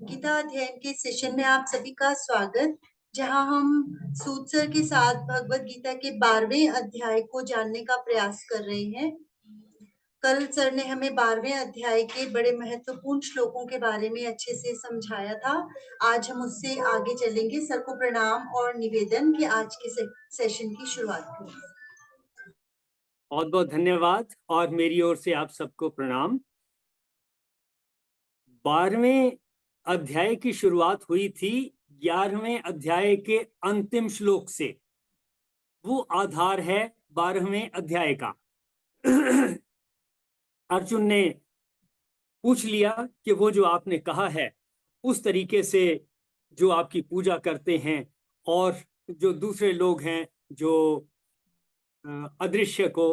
गीता अध्ययन के सेशन में आप सभी का स्वागत, जहां हम सूद सर के साथ भगवत गीता के 12वें अध्याय को जानने का प्रयास कर रहे हैं। कल सर ने हमें 12वें अध्याय के बड़े महत्वपूर्ण श्लोकों के बारे में अच्छे से समझाया था। आज हम उससे आगे चलेंगे। सर को प्रणाम और निवेदन कि आज के सेशन की शुरुआत करें। बहुत बहुत धन्यवाद और मेरी ओर से आप सबको प्रणाम। 12वें अध्याय की शुरुआत हुई थी 11वें अध्याय के अंतिम श्लोक से। वो आधार है 12वें अध्याय का। अर्जुन ने पूछ लिया कि वो जो आपने कहा है उस तरीके से जो आपकी पूजा करते हैं और जो दूसरे लोग हैं जो अदृश्य को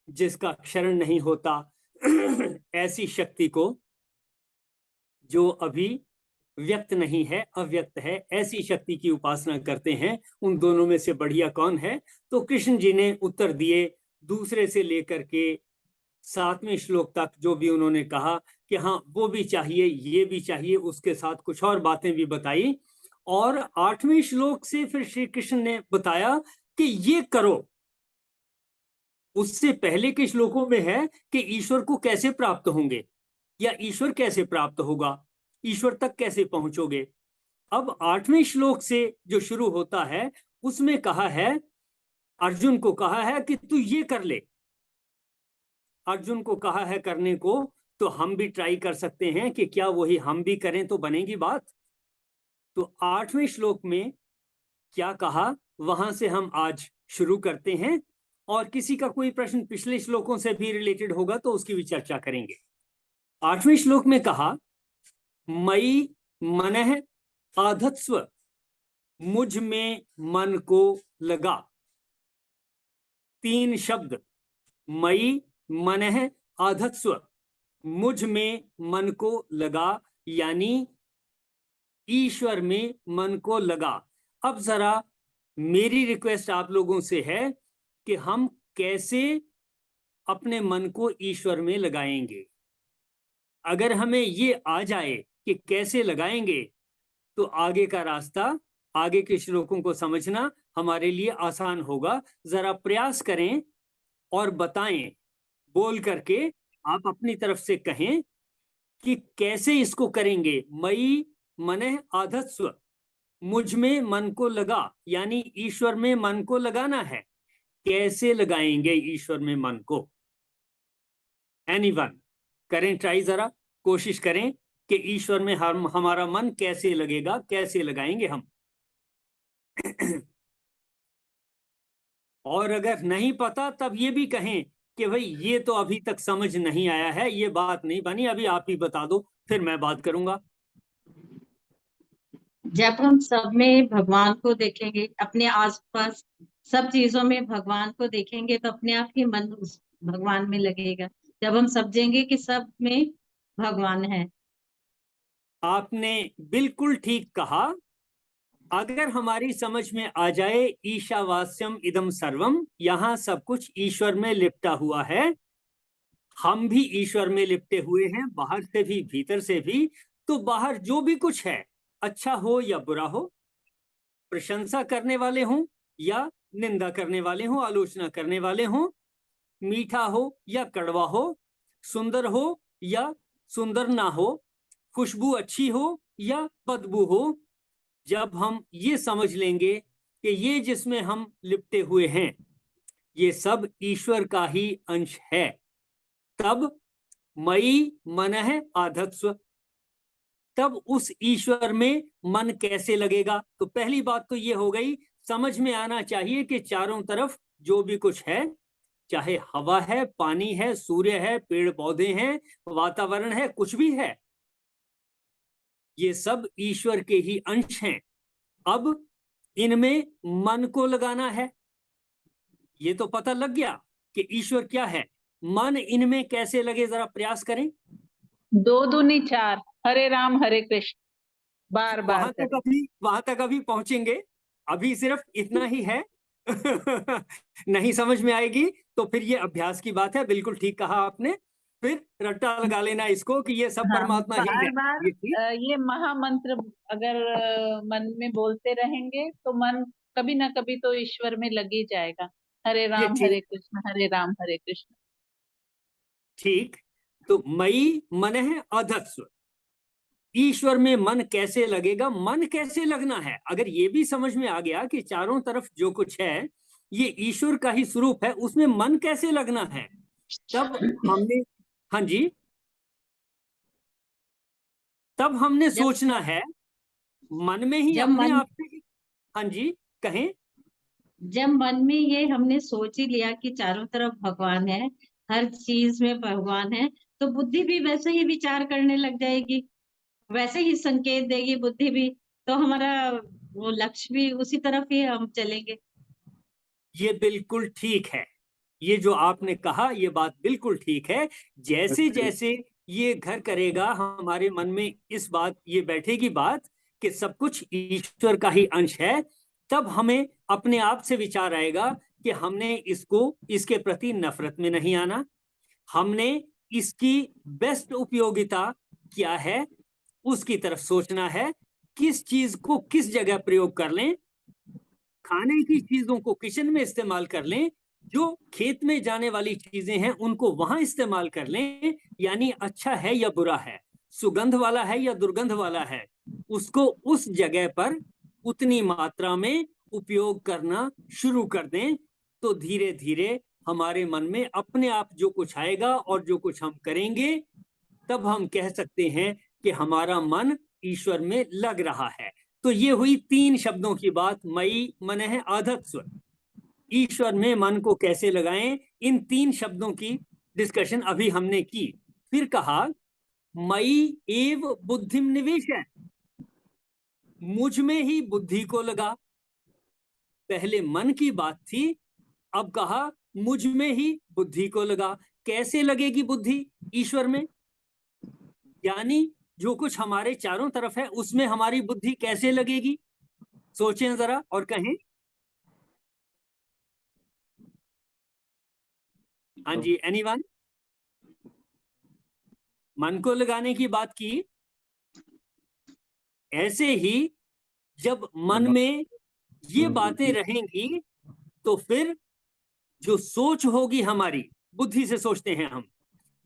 जिसका क्षरण नहीं होता ऐसी शक्ति को जो अभी व्यक्त नहीं है, अव्यक्त है, ऐसी शक्ति की उपासना करते हैं, उन दोनों में से बढ़िया कौन है? तो कृष्ण जी ने उत्तर दिए दूसरे से लेकर के 7वें श्लोक तक जो भी उन्होंने कहा कि हाँ वो भी चाहिए, ये भी चाहिए, उसके साथ कुछ और बातें भी बताई। और 8वें श्लोक से फिर श्री कृष्ण ने बताया कि ये करो। उससे पहले के श्लोकों में है कि ईश्वर को कैसे प्राप्त होंगे या ईश्वर कैसे प्राप्त होगा, ईश्वर तक कैसे पहुंचोगे। अब 8वें श्लोक से जो शुरू होता है उसमें कहा है, अर्जुन को कहा है कि तू ये कर ले। अर्जुन को कहा है करने को, तो हम भी ट्राई कर सकते हैं कि क्या वही हम भी करें तो बनेगी बात। तो 8वें श्लोक में क्या कहा वहां से हम आज शुरू करते हैं, और किसी का कोई प्रश्न पिछले श्लोकों से भी रिलेटेड होगा तो उसकी भी चर्चा करेंगे। 8वें श्लोक में कहा, मयि मनः आधत्स्व, मुझ में मन को लगा। 3 शब्द, मयि मनः आधत्स्व, मुझ में मन को लगा, यानी ईश्वर में मन को लगा। अब जरा मेरी रिक्वेस्ट आप लोगों से है कि हम कैसे अपने मन को ईश्वर में लगाएंगे। अगर हमें ये आ जाए कि कैसे लगाएंगे तो आगे का रास्ता, आगे के श्लोकों को समझना हमारे लिए आसान होगा। जरा प्रयास करें और बताएं, बोल करके आप अपनी तरफ से कहें कि कैसे इसको करेंगे। मयि मनः आधत्स्व, मुझ में मन को लगा, यानी ईश्वर में मन को लगाना है। कैसे लगाएंगे ईश्वर में मन को? एनीवन करें ट्राई, जरा कोशिश करें कि ईश्वर में हमारा मन कैसे लगेगा, कैसे लगाएंगे हम। और अगर नहीं पता तब ये भी कहें कि भाई ये तो अभी तक समझ नहीं आया है, ये बात नहीं बनी, अभी आप ही बता दो, फिर मैं बात करूंगा। जब हम सब में भगवान को देखेंगे, अपने आसपास सब चीजों में भगवान को देखेंगे तो अपने आप ही मन उस भगवान में लगेगा। जब हम समझेंगे कि सब में भगवान है। आपने बिल्कुल ठीक कहा। अगर हमारी समझ में आ जाए ईशावास्यम इदम सर्वम, यहाँ सब कुछ ईश्वर में लिपटा हुआ है, हम भी ईश्वर में लिपटे हुए हैं, बाहर से भी भीतर से भी। तो बाहर जो भी कुछ है, अच्छा हो या बुरा हो, प्रशंसा करने वाले हों या निंदा करने वाले हों, आलोचना करने वाले हों, मीठा हो या कड़वा हो, सुंदर हो या सुंदर ना हो, खुशबू अच्छी हो या बदबू हो, जब हम ये समझ लेंगे कि ये जिसमें हम लिपटे हुए हैं ये सब ईश्वर का ही अंश है, तब मयि मनः आधत्स्व, तब उस ईश्वर में मन कैसे लगेगा। तो पहली बात तो ये हो गई, समझ में आना चाहिए कि चारों तरफ जो भी कुछ है, चाहे हवा है, पानी है, सूर्य है, पेड़ पौधे हैं, वातावरण है, कुछ भी है, ये सब ईश्वर के ही अंश हैं। अब इनमें मन को लगाना है। ये तो पता लग गया कि ईश्वर क्या है। मन इनमें कैसे लगे, जरा प्रयास करें। 2 दूनी 4, हरे राम हरे कृष्ण, बार बार वहां तक अभी पहुंचेंगे, अभी सिर्फ इतना ही है। नहीं समझ में आएगी तो फिर ये अभ्यास की बात है, बिल्कुल ठीक कहा आपने। फिर रट्टा लगा लेना इसको कि ये सब हाँ, परमात्मा ही बार है। बार ये ठीक। ये महामंत्र अगर मन में बोलते रहेंगे तो मन कभी ना कभी तो ईश्वर में लग ही जाएगा। हरे ये राम ठीक हरे कृष्ण हरे राम हरे कृष्ण। ठीक। तो मई मनः अधत्स्व, ईश्वर में मन कैसे लगेगा, मन कैसे लगना है। अगर ये भी समझ में आ गया कि चारों तरफ जो कुछ है ये ईश्वर का ही स्वरूप है, उसमें मन कैसे लगना है, तब हमने, हाँ जी, तब हमने जब सोचना है मन में ही जब अपने मन आप से। हाँ जी, कहें। जब मन में ये हमने सोच ही लिया कि चारों तरफ भगवान है, हर चीज में भगवान है, तो बुद्धि भी वैसे ही विचार करने लग जाएगी, वैसे ही संकेत देगी बुद्धि भी। तो हमारा वो लक्ष्य भी उसी तरफ ही हम चलेंगे। ये बिल्कुल ठीक है, ये जो आपने कहा ये बात बिल्कुल ठीक है। जैसे जैसे ये घर करेगा हमारे मन में, इस बात ये बैठेगी बात कि सब कुछ ईश्वर का ही अंश है, तब हमें अपने आप से विचार आएगा कि हमने इसको, इसके प्रति नफरत में नहीं आना, हमने इसकी बेस्ट उपयोगिता क्या है उसकी तरफ सोचना है, किस चीज को किस जगह प्रयोग कर लें, खाने की चीजों को किचन में इस्तेमाल कर लें, जो खेत में जाने वाली चीजें हैं उनको वहां इस्तेमाल कर लें, यानी अच्छा है या बुरा है, सुगंध वाला है या दुर्गंध वाला है, उसको उस जगह पर उतनी मात्रा में उपयोग करना शुरू कर दें। तो धीरे धीरे हमारे मन में अपने आप जो कुछ आएगा और जो कुछ हम करेंगे, तब हम कह सकते हैं कि हमारा मन ईश्वर में लग रहा है। तो ये हुई 3 शब्दों की बात, मई मनः अधत्स्व, ईश्वर में मन को कैसे लगाएं, इन 3 शब्दों की डिस्कशन अभी हमने की। फिर कहा मई एव बुद्धिम निवेशय, मुझ में ही बुद्धि को लगा। पहले मन की बात थी, अब कहा मुझ में ही बुद्धि को लगा। कैसे लगेगी बुद्धि ईश्वर में, यानी जो कुछ हमारे चारों तरफ है उसमें हमारी बुद्धि कैसे लगेगी, सोचें जरा और कहें। हाँ जी, एनीवन? मन को लगाने की बात की। ऐसे ही जब मन में ये बातें रहेंगी तो फिर जो सोच होगी हमारी, बुद्धि से सोचते हैं हम,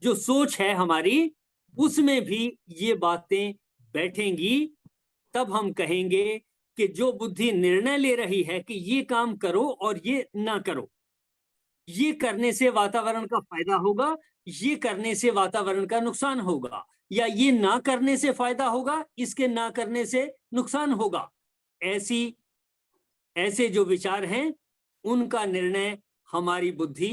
जो सोच है हमारी उसमें भी ये बातें बैठेंगी। तब हम कहेंगे कि जो बुद्धि निर्णय ले रही है कि ये काम करो और ये ना करो, ये करने से वातावरण का फायदा होगा, ये करने से वातावरण का नुकसान होगा, या ये ना करने से फायदा होगा, इसके ना करने से नुकसान होगा, ऐसे जो विचार हैं उनका निर्णय हमारी बुद्धि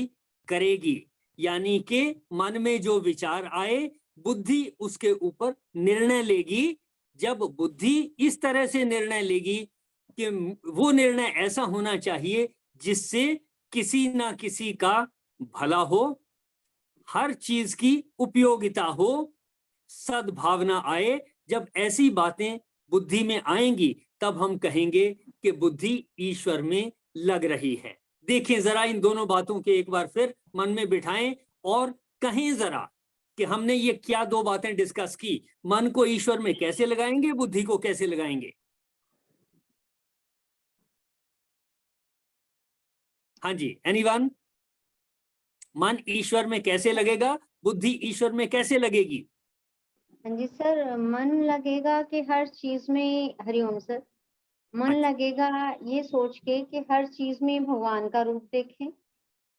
करेगी। यानी कि मन में जो विचार आए बुद्धि उसके ऊपर निर्णय लेगी। जब बुद्धि इस तरह से निर्णय लेगी कि वो निर्णय ऐसा होना चाहिए जिससे किसी ना किसी का भला हो, हर चीज की उपयोगिता हो, सद्भावना आए, जब ऐसी बातें बुद्धि में आएंगी तब हम कहेंगे कि बुद्धि ईश्वर में लग रही है। देखें जरा इन दोनों बातों के एक बार फिर मन में बिठाएं और कहें जरा कि हमने ये क्या 2 बातें डिस्कस की, मन को ईश्वर में कैसे लगाएंगे, बुद्धि को कैसे लगाएंगे। हाँ जी, एनीवन? मन ईश्वर में कैसे लगेगा, बुद्धि ईश्वर में कैसे लगेगी? हाँ जी सर, मन लगेगा कि हर चीज में, हरिओम सर, मन लगेगा ये सोच के कि हर चीज में भगवान का रूप देखें,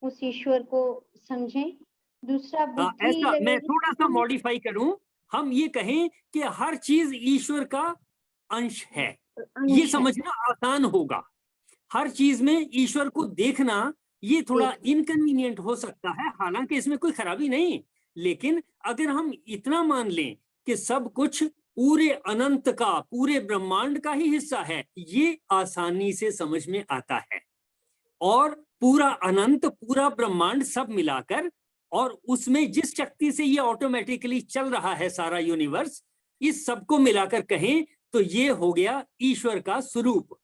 उस ईश्वर को समझें। दूसरा बुद्धि ऐसा मैं लगेगी, थोड़ा सा मॉडिफाई करूं, हम ये कहें कि हर चीज ईश्वर का अंश है, ये समझना आसान होगा। हर चीज में ईश्वर को देखना ये थोड़ा इनकन्वीनियंट हो सकता है, हालांकि इसमें कोई खराबी नहीं, लेकिन अगर हम इतना मान लें कि सब कुछ पूरे अनंत का, पूरे ब्रह्मांड का ही हिस्सा है, ये आसानी से समझ में आता है। और पूरा अनंत, पूरा ब्रह्मांड सब मिलाकर, और उसमें जिस शक्ति से ये ऑटोमेटिकली चल रहा है सारा यूनिवर्स, इस सब को मिलाकर कहें तो ये हो गया ईश्वर का स्वरूप।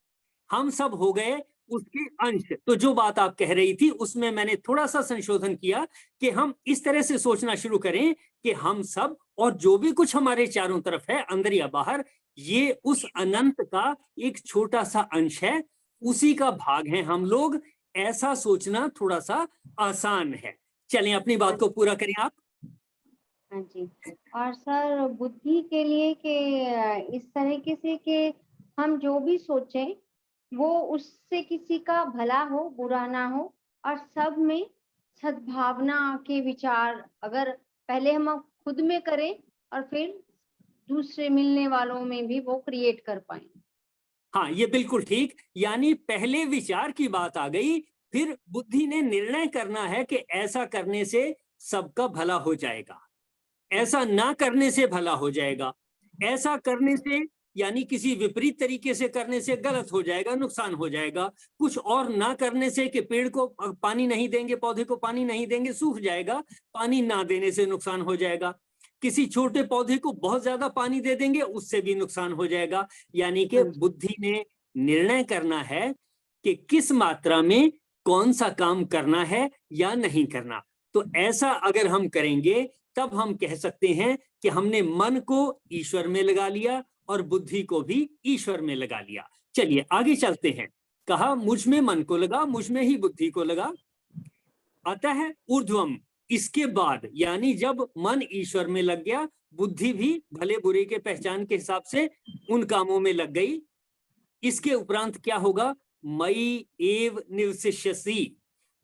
हम सब हो गए उसके अंश। तो जो बात आप कह रही थी उसमें मैंने थोड़ा सा संशोधन किया कि हम इस तरह से सोचना शुरू करें कि हम सब और जो भी कुछ हमारे चारों तरफ है, अंदर या बाहर, ये उस अनंत का एक छोटा सा अंश है, उसी का भाग है हम लोग। ऐसा सोचना थोड़ा सा आसान है। चलें अपनी बात को पूरा करें आप। हाँ जी। और सर बुद्धि के लिए कि इस तरीके से कि हम जो भी सोचें वो उससे किसी का भला हो बुरा ना हो, और सब में सद्भावना के विचार अगर पहले हम खुद में करें और फिर दूसरे मिलने वालों में भी वो क्रिएट कर पाए। हाँ, ये बिल्कुल ठीक। यानी पहले विचार की बात आ गई, फिर बुद्धि ने निर्णय करना है कि ऐसा करने से सबका भला हो जाएगा, ऐसा ना करने से भला हो जाएगा, ऐसा करने से यानी किसी विपरीत तरीके से करने से गलत हो जाएगा, नुकसान हो जाएगा, कुछ और ना करने से कि पेड़ को पानी नहीं देंगे, पौधे को पानी नहीं देंगे, सूख जाएगा, पानी ना देने से नुकसान हो जाएगा, किसी छोटे पौधे को बहुत ज्यादा पानी दे देंगे, उससे भी नुकसान हो जाएगा। यानी कि बुद्धि ने निर्णय करना है कि किस मात्रा में कौन सा काम करना है या नहीं करना। तो ऐसा अगर हम करेंगे तब हम कह सकते हैं कि हमने मन को ईश्वर में लगा लिया और बुद्धि को भी ईश्वर में लगा लिया। चलिए आगे चलते हैं। कहा मुझ में मन को लगा, मुझ में ही बुद्धि को लगा। अतः ऊर्ध्वम, इसके बाद यानी जब मन ईश्वर में लग गया, बुद्धि भी भले बुरे के पहचान के हिसाब से उन कामों में लग गई। इसके उपरांत क्या होगा? मयि एव निवसिष्यसि,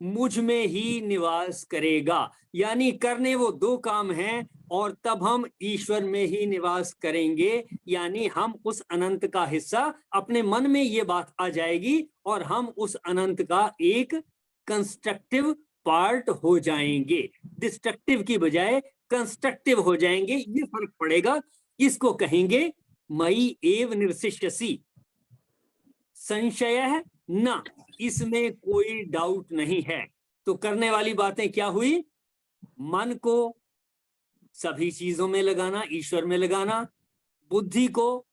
मुझ में ही निवास करेगा। यानी करने वो दो काम हैं और तब हम ईश्वर में ही निवास करेंगे। यानी हम उस अनंत का हिस्सा, अपने मन में ये बात आ जाएगी और हम उस अनंत का एक कंस्ट्रक्टिव पार्ट हो जाएंगे, डिस्ट्रक्टिव की बजाय कंस्ट्रक्टिव हो जाएंगे। ये फर्क पड़ेगा। इसको कहेंगे मयि एव निवसिष्यसि। संशय न, इसमें कोई डाउट नहीं है। तो करने वाली बातें क्या हुई? मन को सभी चीजों में लगाना, ईश्वर में लगाना, बुद्धि को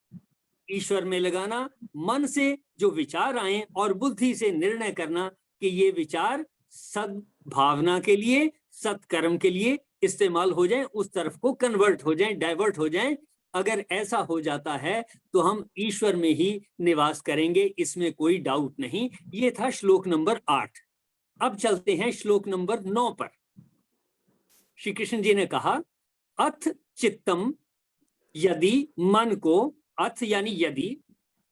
ईश्वर में लगाना, मन से जो विचार आए और बुद्धि से निर्णय करना कि ये विचार सद्भावना के लिए, सत्कर्म के लिए इस्तेमाल हो जाए, उस तरफ को कन्वर्ट हो जाए, डाइवर्ट हो जाए। अगर ऐसा हो जाता है तो हम ईश्वर में ही निवास करेंगे, इसमें कोई डाउट नहीं। ये था श्लोक नंबर 8। अब चलते हैं श्लोक नंबर 9 पर। श्री कृष्ण जी ने कहा अथ चित्तम, यदि मन को, अथ यानी यदि,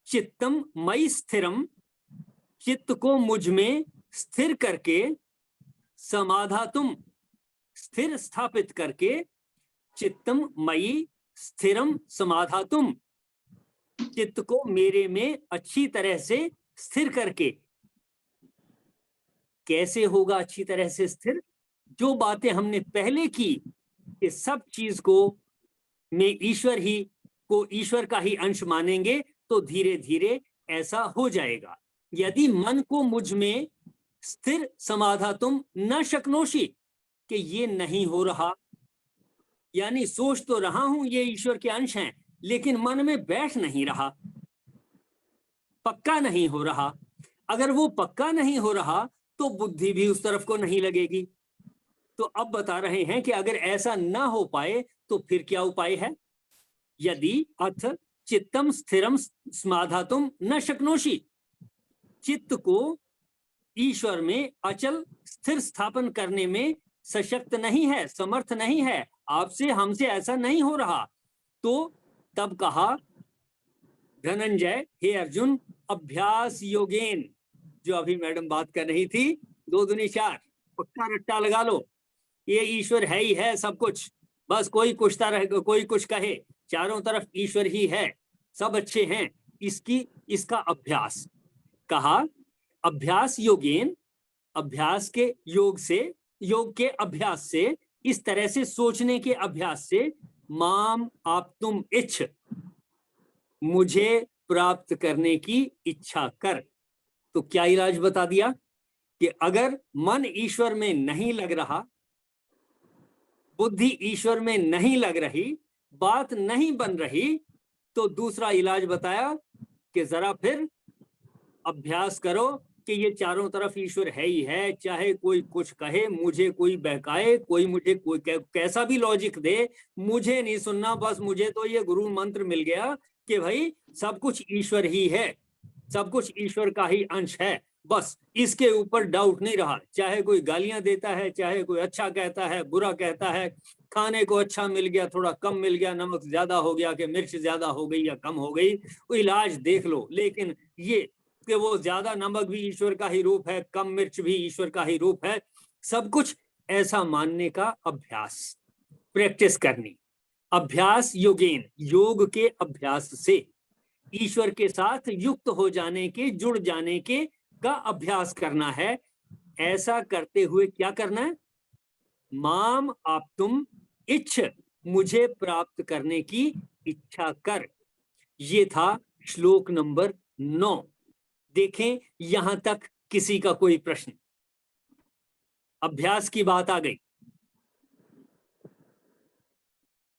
चित्तम मयि स्थिरम, चित्त को मुझ में स्थिर करके, समाधातुम, स्थिर स्थापित करके, चित्तम मयि स्थिरम समाधातुम, चित्त को मेरे में अच्छी तरह से स्थिर करके। कैसे होगा अच्छी तरह से स्थिर? जो बातें हमने पहले की कि सब चीज को में ईश्वर ही को, ईश्वर का ही अंश मानेंगे तो धीरे धीरे ऐसा हो जाएगा। यदि मन को मुझ में स्थिर समाधातुम न शक्नोषि, कि ये नहीं हो रहा, यानी सोच तो रहा हूं ये ईश्वर के अंश हैं, लेकिन मन में बैठ नहीं रहा, पक्का नहीं हो रहा। अगर वो पक्का नहीं हो रहा तो बुद्धि भी उस तरफ को नहीं लगेगी। तो अब बता रहे हैं कि अगर ऐसा ना हो पाए तो फिर क्या उपाय है? यदि अथ चित्तम स्थिरम समाधातुम न शक्नोषि, चित्त को ईश्वर में अचल स्थिर स्थापन करने में सशक्त नहीं है, समर्थ नहीं है, आपसे हमसे ऐसा नहीं हो रहा, तो तब कहा धनंजय, हे अर्जुन, अभ्यास योगेन, जो अभी मैडम बात कर रही थी, 2 दूनी 4, पक्का रट्टा लगा लो, ये ईश्वर है ही है सब कुछ, बस कोई कुछता रहे, कोई कुछ कहे, चारों तरफ ईश्वर ही है, सब अच्छे हैं, इसका अभ्यास। कहा अभ्यास योगेन, अभ्यास के योग से, योग के अभ्यास से, इस तरह से सोचने के अभ्यास से, माम आप तुम इच्छ, मुझे प्राप्त करने की इच्छा कर। तो क्या इलाज बता दिया कि अगर मन ईश्वर में नहीं लग रहा, बुद्धि ईश्वर में नहीं लग रही, बात नहीं बन रही, तो दूसरा इलाज बताया कि जरा फिर अभ्यास करो, कि ये चारों तरफ ईश्वर है ही है, चाहे कोई कुछ कहे, मुझे कोई बहकाए, कोई मुझे कोई कैसा भी लॉजिक दे, मुझे नहीं सुनना। बस मुझे तो ये गुरु मंत्र मिल गया कि भाई सब कुछ ईश्वर ही है, सब कुछ ईश्वर का ही अंश है, बस इसके ऊपर डाउट नहीं रहा। चाहे कोई गालियां देता है, चाहे कोई अच्छा कहता है, बुरा कहता है, खाने को अच्छा मिल गया, थोड़ा कम मिल गया, नमक ज्यादा हो गया कि मिर्च ज्यादा हो गई या कम हो गई, वो इलाज देख लो। लेकिन ये कि वो ज्यादा नमक भी ईश्वर का ही रूप है, कम मिर्च भी ईश्वर का ही रूप है, सब कुछ ऐसा मानने का अभ्यास, प्रैक्टिस करनी। अभ्यास योगेन, योग के अभ्यास से ईश्वर के साथ युक्त हो जाने के, जुड़ जाने के का अभ्यास करना है। ऐसा करते हुए क्या करना है? माम आप तुम इच्छ, मुझे प्राप्त करने की इच्छा कर। ये था श्लोक नंबर 9। देखें यहां तक किसी का कोई प्रश्न? अभ्यास की बात आ गई।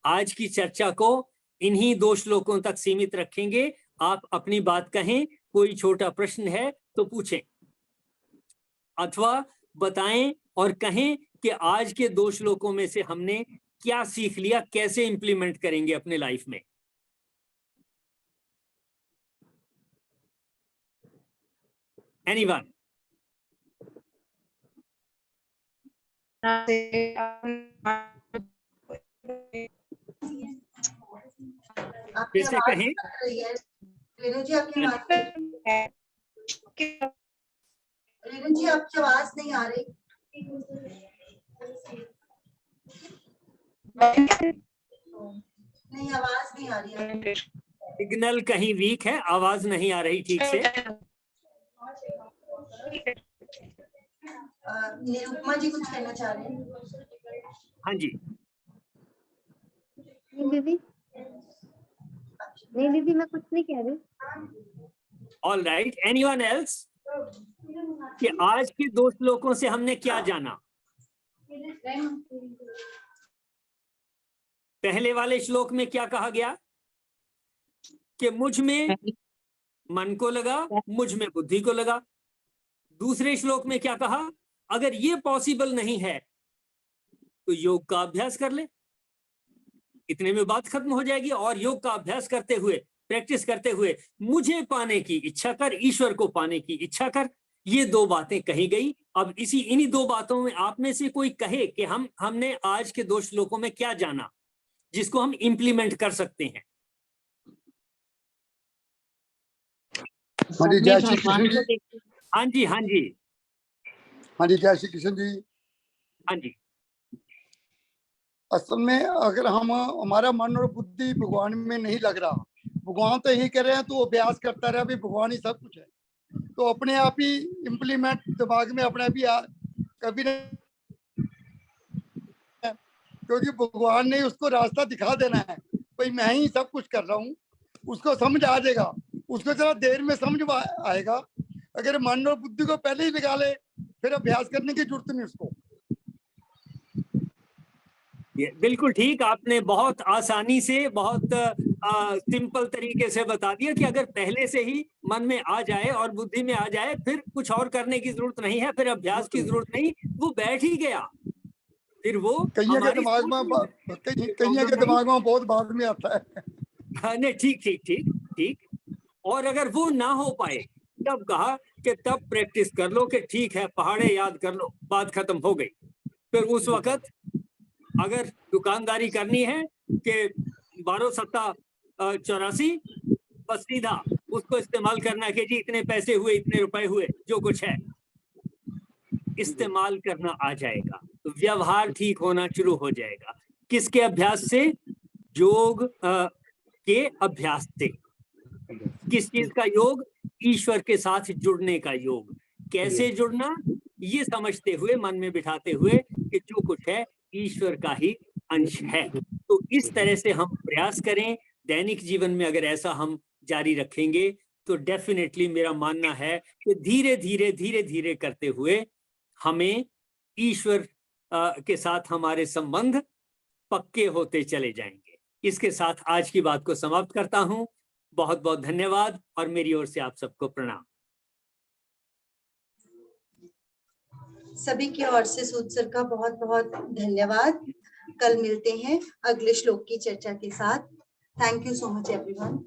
आज की चर्चा को इन्हीं 2 श्लोकों तक सीमित रखेंगे। आप अपनी बात कहें, कोई छोटा प्रश्न है तो पूछें, अथवा बताएं और कहें कि आज के 2 श्लोकों में से हमने क्या सीख लिया, कैसे इंप्लीमेंट करेंगे अपने लाइफ में। एनीवन? आपकी फिर से आवाज कहें। कट रही है रेणु जी, आपकी आवाज, रेणु जी आपकी आवाज नहीं आ रही। नहीं, आवाज नहीं आ रही है। सिग्नल कहीं वीक है, आवाज नहीं आ रही ठीक से। निरुपमा जी कुछ कहना चाह रहे हैं? हाँ जी। नहीं दीदी, नहीं दीदी, मैं कुछ नहीं कह रही। All right, anyone else? कि आज के 2 श्लोकों से हमने क्या जाना? पहले वाले श्लोक में क्या कहा गया कि मुझ में मन को लगा, मुझ में बुद्धि को लगा। दूसरे श्लोक में क्या कहा? अगर ये पॉसिबल नहीं है तो योग का अभ्यास कर ले। इतने में बात खत्म हो जाएगी। और योग का अभ्यास करते हुए, प्रैक्टिस करते हुए मुझे पाने की इच्छा कर, ईश्वर को पाने की इच्छा कर। ये 2 बातें कही गई। अब इन्हीं 2 बातों में आप में से कोई कहे कि हमने आज के 2 श्लोकों में क्या जाना जिसको हम इंप्लीमेंट कर सकते हैं। हाँ जी, जय श्री कृष्ण जी। हाँ जी, हाँ जी, हाँ जी, जय श्री कृष्ण जी। हाँ जी। असल में अगर हमारा मन और बुद्धि भगवान में नहीं लग रहा, भगवान तो यही कर रहे हैं, तो अभ्यास करता रहे, अभी भगवान ही सब कुछ है, तो अपने आप ही इम्प्लीमेंट दिमाग में अपने आप ही कभी नहीं, क्योंकि भगवान ने उसको रास्ता दिखा देना है, भाई मैं ही सब कुछ कर रहा हूँ। उसको समझ आ जाएगा, उसको जरा देर में समझ आएगा। अगर मन और बुद्धि को पहले ही लगा ले, फिर अभ्यास करने की जरूरत नहीं उसको। बिल्कुल ठीक, आपने बहुत आसानी से, बहुत सिंपल तरीके से बता दिया कि अगर पहले से ही मन में आ जाए और बुद्धि में आ जाए, फिर कुछ और करने की जरूरत नहीं है, फिर अभ्यास की जरूरत नहीं, वो बैठ ही गया। फिर वो कईयों के दिमाग में बहुत बाद में आता है। हाँ, नहीं, ठीक ठीक ठीक ठीक। और अगर वो ना हो पाए, तब कहा कि तब प्रैक्टिस कर लो कि ठीक है, पहाड़े याद कर लो, बात खत्म हो गई। फिर उस वक्त अगर दुकानदारी करनी है कि 12 सत्ता 84, बस सीधा उसको इस्तेमाल करना कि जी इतने पैसे हुए, इतने रुपए हुए, जो कुछ है इस्तेमाल करना आ जाएगा, तो व्यवहार ठीक होना शुरू हो जाएगा। किसके अभ्यास से? योग के अभ्यास से। किस चीज का योग? ईश्वर के साथ जुड़ने का योग। कैसे जुड़ना? ये समझते हुए, मन में बिठाते हुए कि जो कुछ है ईश्वर का ही अंश है। तो इस तरह से हम प्रयास करें दैनिक जीवन में। अगर ऐसा हम जारी रखेंगे तो डेफिनेटली मेरा मानना है कि धीरे धीरे धीरे धीरे करते हुए हमें ईश्वर के साथ हमारे संबंध पक्के होते चले जाएंगे। इसके साथ आज की बात को समाप्त करता हूं। बहुत बहुत धन्यवाद और मेरी ओर से आप सबको प्रणाम। सभी की ओर से सूद सर का बहुत बहुत धन्यवाद। कल मिलते हैं अगले श्लोक की चर्चा के साथ। Thank you so much everyone.